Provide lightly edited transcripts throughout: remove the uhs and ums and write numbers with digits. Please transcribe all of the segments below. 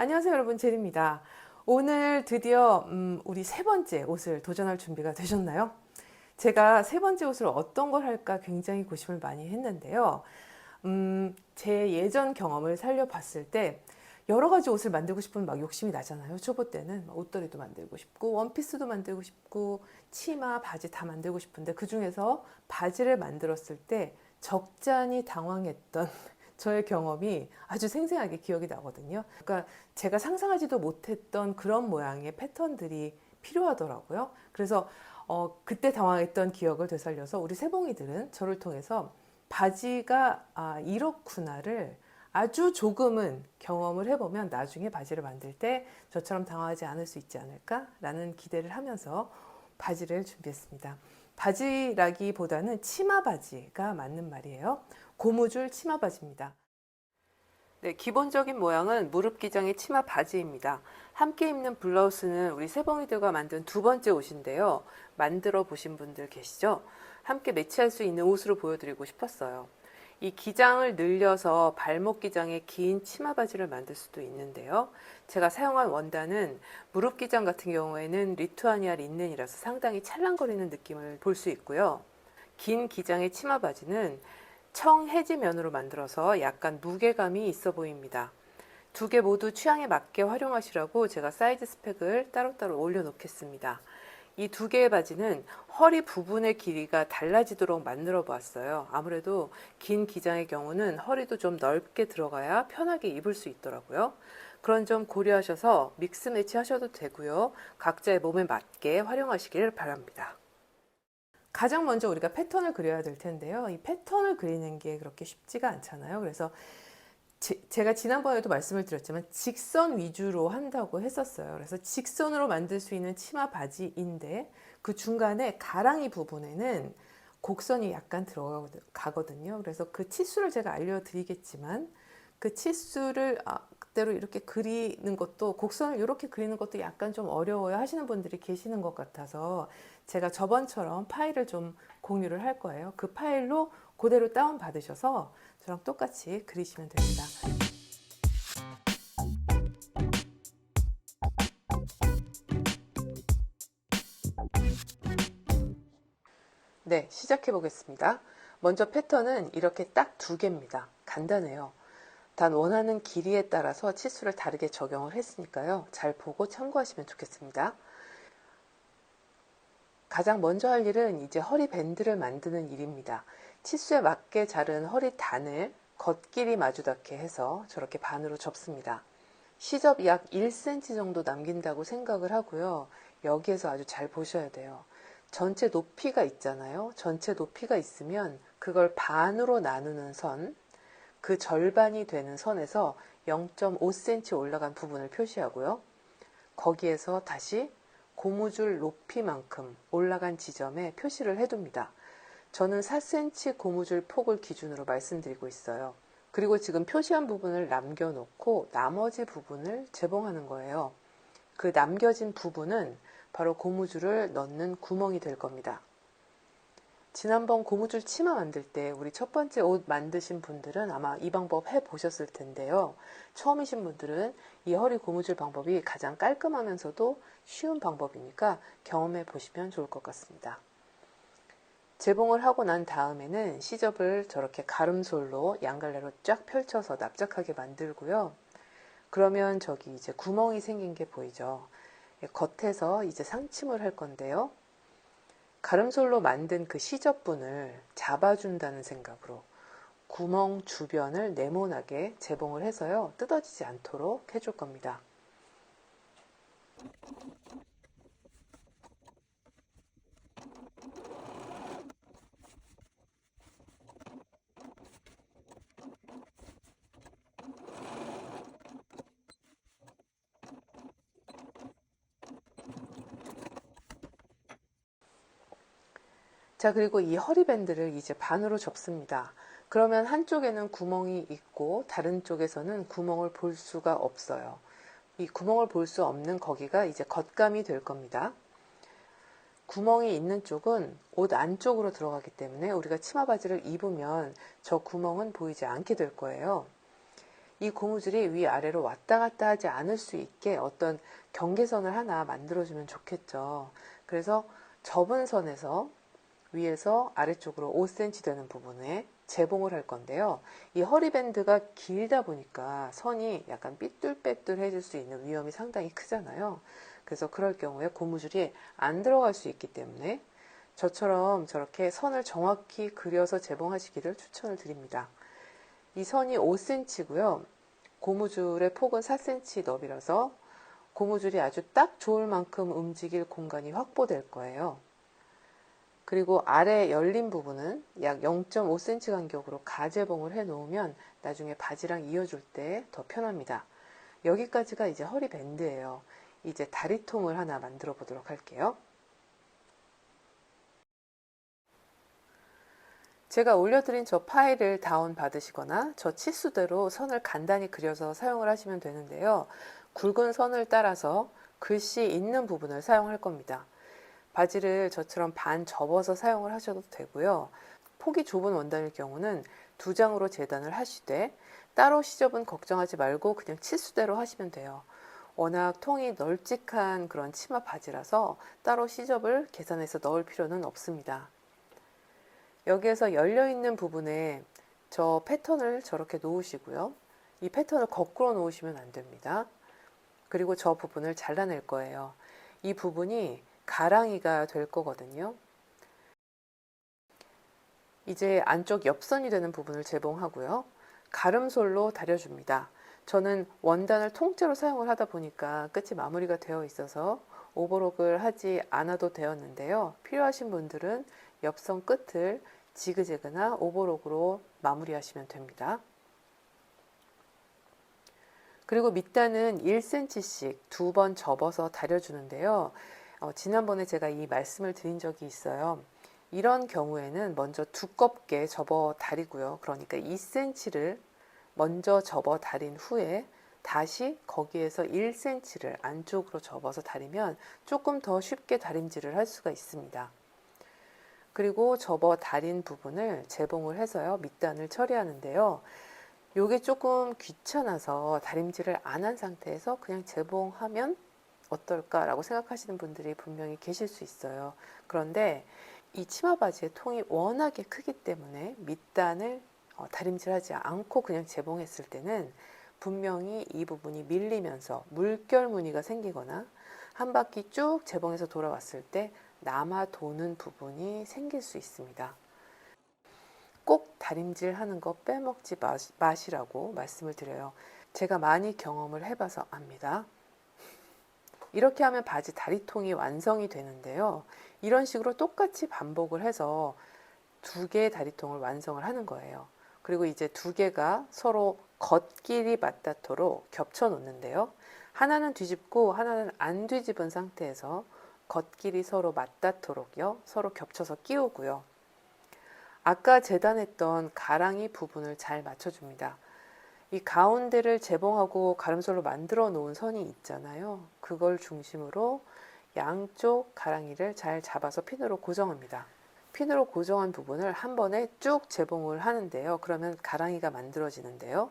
안녕하세요 여러분, 제리입니다. 오늘 드디어 우리 세 번째 옷을 도전할 준비가 되셨나요? 제가 세 번째 옷을 어떤 걸 할까 굉장히 고심을 많이 했는데요. 제 예전 경험을 살려봤을 때 여러 가지 옷을 만들고 싶은 막 욕심이 나잖아요. 초보 때는 옷걸이도 만들고 싶고 원피스도 만들고 싶고 치마, 바지 다 만들고 싶은데 그 중에서 바지를 만들었을 때 적잖이 당황했던 저의 경험이 아주 생생하게 기억이 나거든요. 그러니까 제가 상상하지도 못했던 그런 모양의 패턴들이 필요하더라고요. 그래서 그때 당황했던 기억을 되살려서 우리 세봉이들은 저를 통해서 바지가 이렇구나를 아주 조금은 경험을 해보면 나중에 바지를 만들 때 저처럼 당황하지 않을 수 있지 않을까라는 기대를 하면서 바지를 준비했습니다. 바지라기보다는 치마 바지가 맞는 말이에요. 고무줄 치마 바지입니다. 네, 기본적인 모양은 무릎 기장의 치마 바지입니다. 함께 입는 블라우스는 우리 세봉이들과 만든 두 번째 옷인데요. 만들어 보신 분들 계시죠? 함께 매치할 수 있는 옷으로 보여드리고 싶었어요. 이 기장을 늘려서 발목 기장의 긴 치마 바지를 만들 수도 있는데요. 제가 사용한 원단은 무릎 기장 같은 경우에는 리투아니아 린넨이라서 상당히 찰랑거리는 느낌을 볼 수 있고요. 긴 기장의 치마 바지는 청해지면으로 만들어서 약간 무게감이 있어 보입니다. 두 개 모두 취향에 맞게 활용하시라고 제가 사이즈 스펙을 따로따로 올려놓겠습니다. 이 두 개의 바지는 허리 부분의 길이가 달라지도록 만들어 보았어요. 아무래도 긴 기장의 경우는 허리도 좀 넓게 들어가야 편하게 입을 수 있더라고요. 그런 점 고려하셔서 믹스 매치 하셔도 되고요. 각자의 몸에 맞게 활용하시기를 바랍니다. 가장 먼저 우리가 패턴을 그려야 될 텐데요. 이 패턴을 그리는 게 그렇게 쉽지가 않잖아요. 그래서 제가 지난번에도 말씀을 드렸지만 직선 위주로 한다고 했었어요. 그래서 직선으로 만들 수 있는 치마 바지인데 그 중간에 가랑이 부분에는 곡선이 약간 들어가거든요. 그래서 그 치수를 제가 알려드리겠지만 그 치수를 그대로 이렇게 그리는 것도, 곡선을 이렇게 그리는 것도 약간 좀 어려워요 하시는 분들이 계시는 것 같아서 제가 저번처럼 파일을 좀 공유를 할 거예요. 그 파일로 그대로 다운 받으셔서 저랑 똑같이 그리시면 됩니다. 네, 시작해 보겠습니다. 먼저 패턴은 이렇게 딱 두 개입니다. 간단해요. 단 원하는 길이에 따라서 치수를 다르게 적용을 했으니까요. 잘 보고 참고하시면 좋겠습니다. 가장 먼저 할 일은 이제 허리 밴드를 만드는 일입니다. 치수에 맞게 자른 허리 단을 겉길이 마주 닿게 해서 저렇게 반으로 접습니다. 시접 약 1cm 정도 남긴다고 생각을 하고요. 여기에서 아주 잘 보셔야 돼요. 전체 높이가 있잖아요. 전체 높이가 있으면 그걸 반으로 나누는 선, 그 절반이 되는 선에서 0.5cm 올라간 부분을 표시하고요. 거기에서 다시 고무줄 높이만큼 올라간 지점에 표시를 해둡니다. 저는 4cm 고무줄 폭을 기준으로 말씀드리고 있어요. 그리고 지금 표시한 부분을 남겨놓고 나머지 부분을 재봉하는 거예요. 그 남겨진 부분은 바로 고무줄을 넣는 구멍이 될 겁니다. 지난번 고무줄 치마 만들 때 우리 첫 번째 옷 만드신 분들은 아마 이 방법 해보셨을 텐데요. 처음이신 분들은 이 허리 고무줄 방법이 가장 깔끔하면서도 쉬운 방법이니까 경험해 보시면 좋을 것 같습니다. 재봉을 하고 난 다음에는 시접을 저렇게 가름솔로 양갈래로 쫙 펼쳐서 납작하게 만들고요. 그러면 저기 이제 구멍이 생긴 게 보이죠. 겉에서 이제 상침을 할 건데요. 가름솔로 만든 그 시접분을 잡아준다는 생각으로 구멍 주변을 네모나게 재봉을 해서요. 뜯어지지 않도록 해줄 겁니다. 자, 그리고 이 허리밴드를 이제 반으로 접습니다. 그러면 한쪽에는 구멍이 있고 다른 쪽에서는 구멍을 볼 수가 없어요. 이 구멍을 볼 수 없는 거기가 이제 겉감이 될 겁니다. 구멍이 있는 쪽은 옷 안쪽으로 들어가기 때문에 우리가 치마 바지를 입으면 저 구멍은 보이지 않게 될 거예요. 이 고무줄이 위아래로 왔다 갔다 하지 않을 수 있게 어떤 경계선을 하나 만들어주면 좋겠죠. 그래서 접은 선에서 위에서 아래쪽으로 5cm 되는 부분에 재봉을 할 건데요. 이 허리밴드가 길다 보니까 선이 약간 삐뚤빼뚤해질 수 있는 위험이 상당히 크잖아요. 그래서 그럴 경우에 고무줄이 안 들어갈 수 있기 때문에 저처럼 저렇게 선을 정확히 그려서 재봉하시기를 추천을 드립니다. 이 선이 5cm고요. 고무줄의 폭은 4cm 너비라서 고무줄이 아주 딱 좋을 만큼 움직일 공간이 확보될 거예요. 그리고 아래 열린 부분은 약 0.5cm 간격으로 가재봉을 해 놓으면 나중에 바지랑 이어줄 때 더 편합니다. 여기까지가 이제 허리 밴드예요. 이제 다리통을 하나 만들어 보도록 할게요. 제가 올려드린 저 파일을 다운 받으시거나 저 치수대로 선을 간단히 그려서 사용을 하시면 되는데요. 굵은 선을 따라서 글씨 있는 부분을 사용할 겁니다. 바지를 저처럼 반 접어서 사용을 하셔도 되고요. 폭이 좁은 원단일 경우는 2장으로 재단을 하시되 따로 시접은 걱정하지 말고 그냥 치수대로 하시면 돼요. 워낙 통이 널찍한 그런 치마 바지라서 따로 시접을 계산해서 넣을 필요는 없습니다. 여기에서 열려있는 부분에 저 패턴을 저렇게 놓으시고요. 이 패턴을 거꾸로 놓으시면 안 됩니다. 그리고 저 부분을 잘라낼 거예요. 이 부분이 가랑이가 될 거거든요. 이제 안쪽 옆선이 되는 부분을 재봉하고요. 가름솔로 다려줍니다. 저는 원단을 통째로 사용을 하다 보니까 끝이 마무리가 되어 있어서 오버록을 하지 않아도 되었는데요. 필요하신 분들은 옆선 끝을 지그재그나 오버록으로 마무리하시면 됩니다. 그리고 밑단은 1cm씩 2번 접어서 다려주는데요. 지난번에 제가 이 말씀을 드린 적이 있어요. 이런 경우에는 먼저 두껍게 접어 다리고요. 그러니까 2cm를 먼저 접어 다린 후에 다시 거기에서 1cm를 안쪽으로 접어서 다리면 조금 더 쉽게 다림질을 할 수가 있습니다. 그리고 접어 다린 부분을 재봉을 해서요. 밑단을 처리하는데요. 요게 조금 귀찮아서 다림질을 안 한 상태에서 그냥 재봉하면 어떨까라고 생각하시는 분들이 분명히 계실 수 있어요. 그런데 이 치마 바지의 통이 워낙에 크기 때문에 밑단을 다림질하지 않고 그냥 재봉했을 때는 분명히 이 부분이 밀리면서 물결 무늬가 생기거나 한 바퀴 쭉 재봉해서 돌아왔을 때 남아 도는 부분이 생길 수 있습니다. 꼭 다림질 하는 거 빼먹지 마시라고 말씀을 드려요. 제가 많이 경험을 해봐서 압니다. 이렇게 하면 바지 다리통이 완성이 되는데요. 이런 식으로 똑같이 반복을 해서 2개의 다리통을 완성을 하는 거예요. 그리고 이제 2개가 서로 겉길이 맞닿도록 겹쳐 놓는데요. 하나는 뒤집고 하나는 안 뒤집은 상태에서 겉길이 서로 맞닿도록요. 서로 겹쳐서 끼우고요. 아까 재단했던 가랑이 부분을 잘 맞춰줍니다. 이 가운데를 재봉하고 가름솔로 만들어 놓은 선이 있잖아요. 그걸 중심으로 양쪽 가랑이를 잘 잡아서 핀으로 고정합니다. 핀으로 고정한 부분을 한 번에 쭉 재봉을 하는데요. 그러면 가랑이가 만들어지는데요.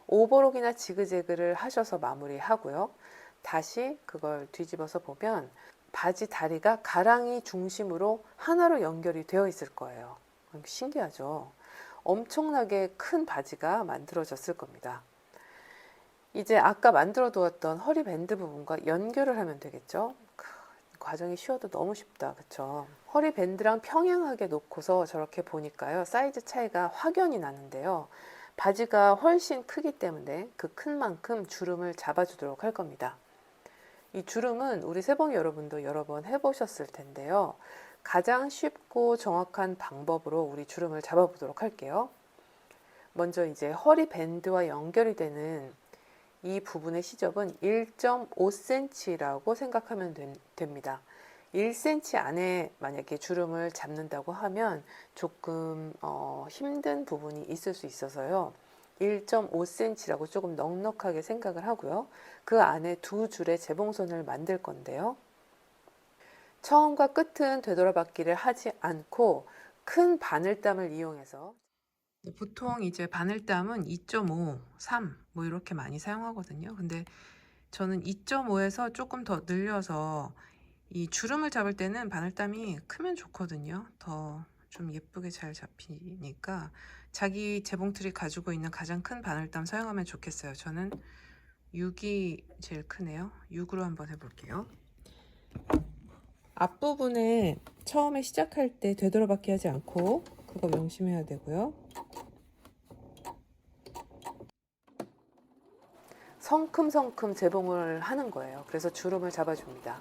오버록이나 지그재그를 하셔서 마무리하고요. 다시 그걸 뒤집어서 보면 바지 다리가 가랑이 중심으로 하나로 연결이 되어 있을 거예요. 신기하죠? 엄청나게 큰 바지가 만들어졌을 겁니다. 이제 아까 만들어 두었던 허리 밴드 부분과 연결을 하면 되겠죠? 과정이 쉬워도 너무 쉽다. 그쵸? 허리 밴드랑 평행하게 놓고서 저렇게 보니까요. 사이즈 차이가 확연히 나는데요. 바지가 훨씬 크기 때문에 그 큰 만큼 주름을 잡아주도록 할 겁니다. 이 주름은 우리 세봉이 여러분도 여러 번 해보셨을 텐데요. 가장 쉽고 정확한 방법으로 우리 주름을 잡아보도록 할게요. 먼저 이제 허리 밴드와 연결이 되는 이 부분의 시접은 1.5cm라고 생각하면 됩니다. 1cm 안에 만약에 주름을 잡는다고 하면 조금 힘든 부분이 있을 수 있어서요. 1.5cm라고 조금 넉넉하게 생각을 하고요. 그 안에 2줄의 재봉선을 만들 건데요. 처음과 끝은 되돌아받기를 하지 않고 큰 바늘땀을 이용해서 보통 이제 바늘땀은 2.5, 3 뭐 이렇게 많이 사용하거든요. 근데 저는 2.5에서 조금 더 늘려서 이 주름을 잡을 때는 바늘땀이 크면 좋거든요. 더 좀 예쁘게 잘 잡히니까 자기 재봉틀이 가지고 있는 가장 큰 바늘땀 사용하면 좋겠어요. 저는 6이 제일 크네요. 6으로 한번 해볼게요. 앞부분에 처음에 시작할 때 되돌아받기 하지 않고 그거 명심해야 되고요. 성큼성큼 재봉을 하는 거예요. 그래서 주름을 잡아줍니다.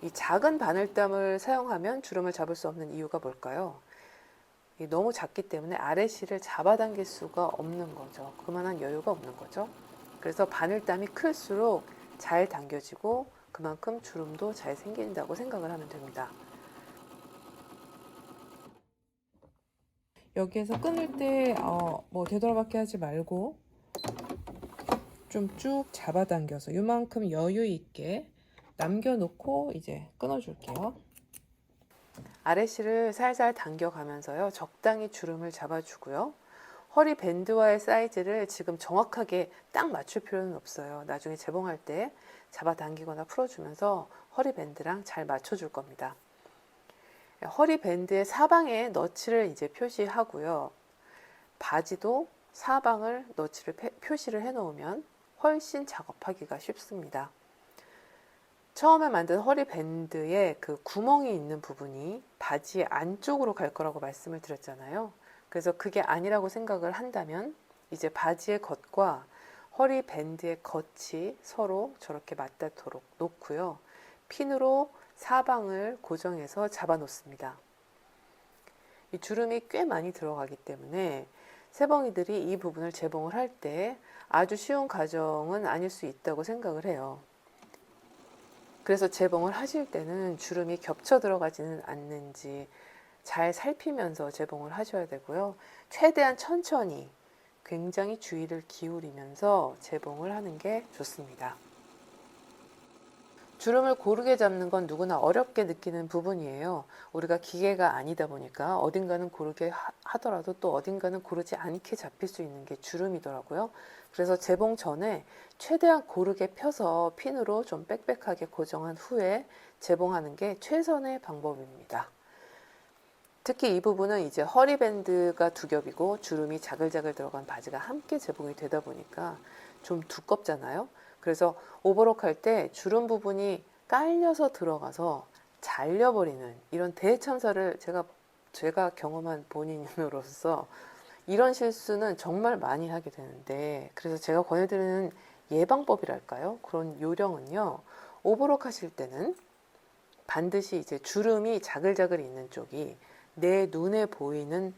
이 작은 바늘땀을 사용하면 주름을 잡을 수 없는 이유가 뭘까요? 너무 작기 때문에 아래실을 잡아당길 수가 없는 거죠. 그만한 여유가 없는 거죠. 그래서 바늘땀이 클수록 잘 당겨지고 그만큼 주름도 잘 생긴다고 생각을 하면 됩니다. 여기에서 끊을 때 뭐 되돌아받기 하지 말고 좀 쭉 잡아당겨서 이만큼 여유 있게 남겨놓고 이제 끊어줄게요. 아래실을 살살 당겨가면서요. 적당히 주름을 잡아주고요. 허리 밴드와의 사이즈를 지금 정확하게 딱 맞출 필요는 없어요. 나중에 재봉할 때 잡아당기거나 풀어주면서 허리 밴드랑 잘 맞춰줄 겁니다. 허리 밴드의 사방에 너치를 이제 표시하고요. 바지도 사방을 너치를 표시를 해놓으면 훨씬 작업하기가 쉽습니다. 처음에 만든 허리 밴드에 그 구멍이 있는 부분이 바지 안쪽으로 갈 거라고 말씀을 드렸잖아요. 그래서 그게 아니라고 생각을 한다면 이제 바지의 겉과 허리 밴드의 겉이 서로 저렇게 맞닿도록 놓고요. 핀으로 사방을 고정해서 잡아 놓습니다. 이 주름이 꽤 많이 들어가기 때문에 세봉이들이 이 부분을 재봉을 할 때 아주 쉬운 과정은 아닐 수 있다고 생각을 해요. 그래서 재봉을 하실 때는 주름이 겹쳐 들어가지는 않는지 잘 살피면서 재봉을 하셔야 되고요. 최대한 천천히 굉장히 주의를 기울이면서 재봉을 하는 게 좋습니다. 주름을 고르게 잡는 건 누구나 어렵게 느끼는 부분이에요. 우리가 기계가 아니다 보니까 어딘가는 고르게 하더라도 또 어딘가는 고르지 않게 잡힐 수 있는 게 주름이더라고요. 그래서 재봉 전에 최대한 고르게 펴서 핀으로 좀 빽빽하게 고정한 후에 재봉하는 게 최선의 방법입니다. 특히 이 부분은 이제 허리밴드가 두 겹이고 주름이 자글자글 들어간 바지가 함께 재봉이 되다 보니까 좀 두껍잖아요. 그래서 오버록 할 때 주름 부분이 깔려서 들어가서 잘려버리는 이런 대참사를 제가 경험한 본인으로서 이런 실수는 정말 많이 하게 되는데, 그래서 제가 권해드리는 예방법이랄까요? 그런 요령은요. 오버록 하실 때는 반드시 이제 주름이 자글자글 있는 쪽이 내 눈에 보이는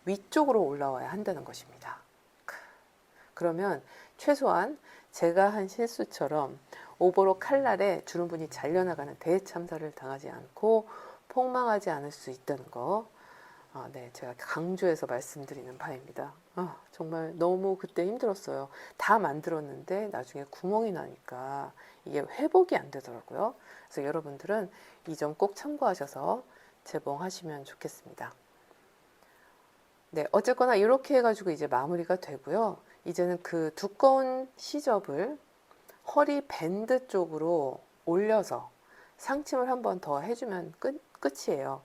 위쪽으로 올라와야 한다는 것입니다. 그러면 최소한 제가 한 실수처럼 오버록 칼날에 주름분이 잘려나가는 대참사를 당하지 않고 폭망하지 않을 수 있다는 거, 네, 제가 강조해서 말씀드리는 바입니다. 정말 너무 그때 힘들었어요. 다 만들었는데 나중에 구멍이 나니까 이게 회복이 안 되더라고요. 그래서 여러분들은 이 점 꼭 참고하셔서 재봉하시면 좋겠습니다. 네, 어쨌거나 이렇게 해가지고 이제 마무리가 되고요. 이제는 그 두꺼운 시접을 허리 밴드 쪽으로 올려서 상침을 한 번 더 해주면 끝이에요.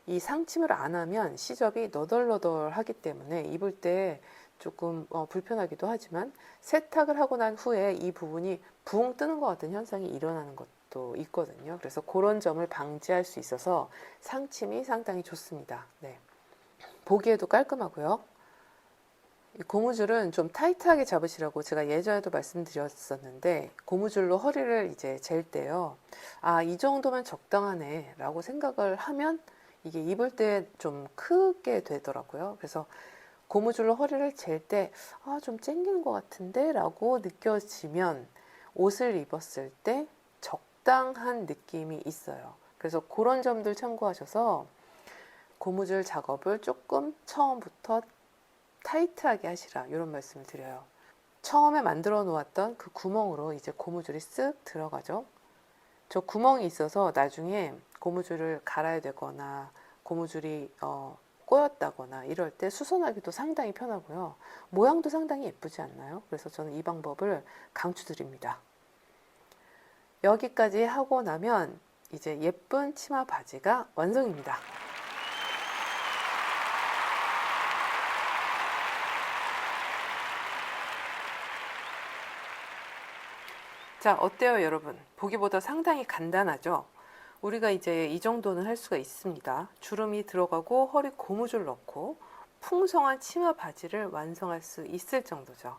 이 상침을 안 하면 시접이 너덜너덜하기 때문에 입을 때 조금 불편하기도 하지만 세탁을 하고 난 후에 이 부분이 붕 뜨는 것 같은 현상이 일어나는 것도 있거든요. 그래서 그런 점을 방지할 수 있어서 상침이 상당히 좋습니다. 네. 보기에도 깔끔하고요. 이 고무줄은 좀 타이트하게 잡으시라고 제가 예전에도 말씀드렸었는데, 고무줄로 허리를 이제 잴 때요. 이 정도면 적당하네 라고 생각을 하면 이게 입을 때 좀 크게 되더라고요. 그래서 고무줄로 허리를 잴 때 좀 쨍기는 것 같은데 라고 느껴지면 옷을 입었을 때 적당한 느낌이 있어요. 그래서 그런 점들 참고하셔서 고무줄 작업을 조금 처음부터 타이트하게 하시라, 이런 말씀을 드려요. 처음에 만들어 놓았던 그 구멍으로 이제 고무줄이 쓱 들어가죠. 저 구멍이 있어서 나중에 고무줄을 갈아야 되거나 고무줄이 꼬였다거나 이럴 때 수선하기도 상당히 편하고요. 모양도 상당히 예쁘지 않나요? 그래서 저는 이 방법을 강추드립니다. 여기까지 하고 나면 이제 예쁜 치마 바지가 완성입니다. 자, 어때요, 여러분? 보기보다 상당히 간단하죠? 우리가 이제 이 정도는 할 수가 있습니다. 주름이 들어가고 허리 고무줄 넣고 풍성한 치마 바지를 완성할 수 있을 정도죠.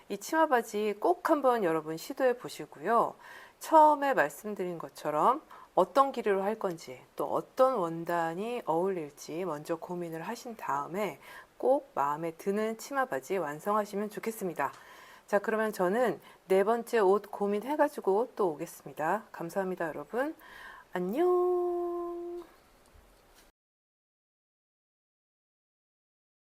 이 치마 바지 꼭 한번 여러분 시도해 보시고요. 처음에 말씀드린 것처럼 어떤 길이로 할 건지 또 어떤 원단이 어울릴지 먼저 고민을 하신 다음에 꼭 마음에 드는 치마 바지 완성하시면 좋겠습니다. 자, 그러면 저는 네 번째 옷 고민해가지고 또 오겠습니다. 감사합니다, 여러분. 안녕.